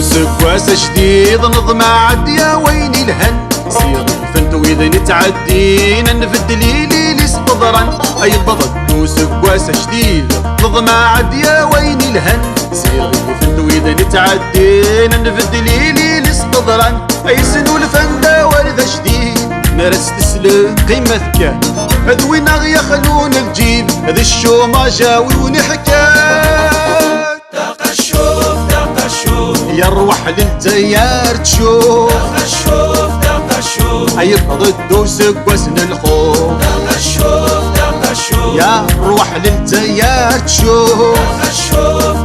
سكواس جديد نظم عد يا ويني الهن سير فنت واذا نتعدي ننفد ليلي لسقدرا اي بضد سكواس جديد نظم عد يا ويني الهن سير فنت واذا نتعدي ننفد ليلي لسقدرا اي سنو الفندا ورد جديد مارس تسلم قيمتك هذ وين غيا خلون الجيب هذا الشومة جاوي ونحكاك داق الشوف يروح للتيار تشوف داق الشوف اي ضد سكواسن الخوف داق الشوف يا روح للتيار تشوف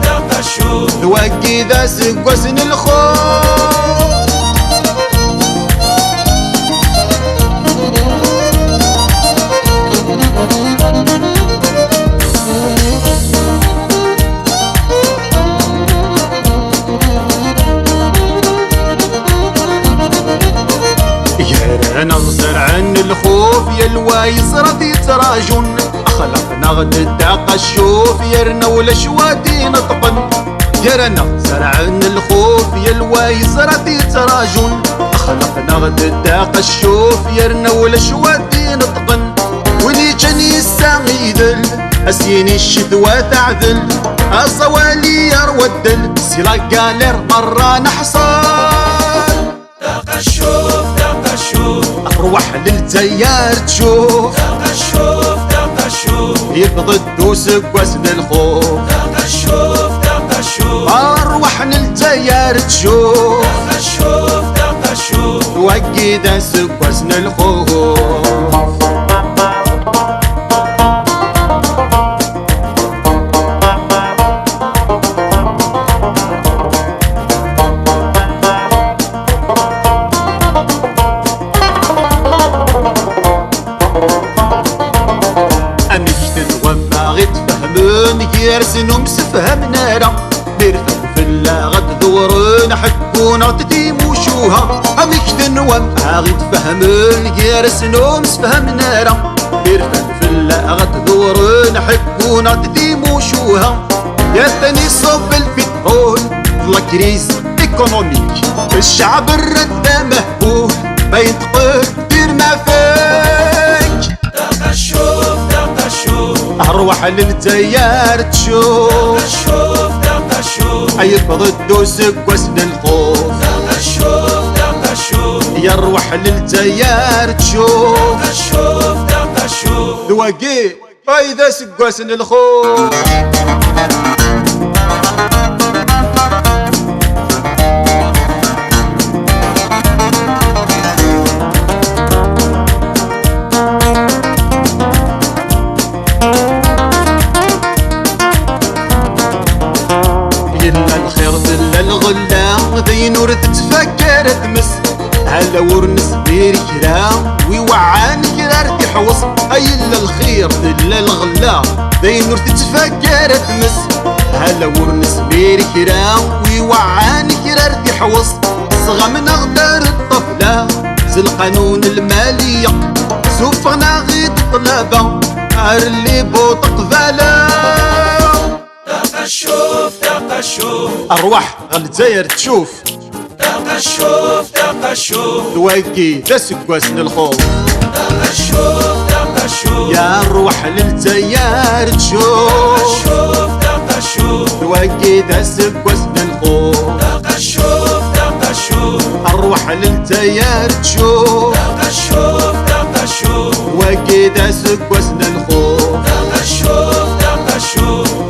داق الشوف توقي ذا سكواسن الخوف انا نصر عن الخوف يا الوايس راضي تراجون اخلقنا غد الداق الشوف يرنا ولا شوادي نطقن يرنا نصر عن الخوف يا الوايس راضي تراجون اخلقنا غد الداق الشوف يرنا ولا شوادي نطقن ولي جاني السعيدل اسيني الشتوى تعدل اصوالي يرودل سيلا قالر مرة نحصل داق الشوف اروح للتيار تشوف داق الشوف يبضد سكواسن الخوف داق الشوف اروح للتيار تشوف داق الشوف وقيد سكواسن الخوف يرسنو مسفهم نارا نرفد في اللا غد ذورون حكونا تتيموشوها اميك تنوم غيد فهمون يرسنو مسفهم نارا نرفد في اللا غد ذورون حكونا تتيموشوها يا ثاني صوب البترول لا كريز ايكونوميك الشعب الردة مهبول بين تقدر ما فيك داق الشوف اروح للتيار تشوف داق الشوف اي ضد سكواسن الخوف داق الشوف يروح للتيار تشوف داق الشوف ذواقي فايدة سكواسن الخوف الغلا ذي نور تتفكر تمس هلا ورنس بير كرا ويوعان كرا تحوص اي الخير لا الغلا ذي نور تتفكر تمس هلا ورنس بير كرا ويوعان كرا تحوص صغى من اغدار الطفله زي القانون الماليه سوفنا غيد طلبه اللي بوطق فلا داق الشوف أرواح غالجزاير تشوف داق الشوف توقي ذا سكواسن الخوف داق الشوف يا أرواح للجزاير تشوف داق الشوف توقي ذا سكواسن الخوف داق الشوف أرواح للجزاير تشوف داق الشوف توقي ذا سكواسن الخوف داق الشوف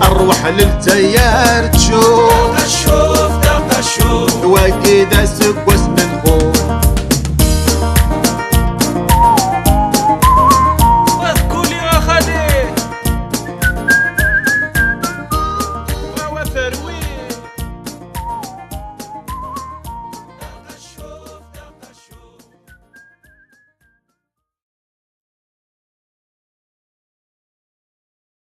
أرواح للتيار تشوف داق الشوف توقي ذا سكواسن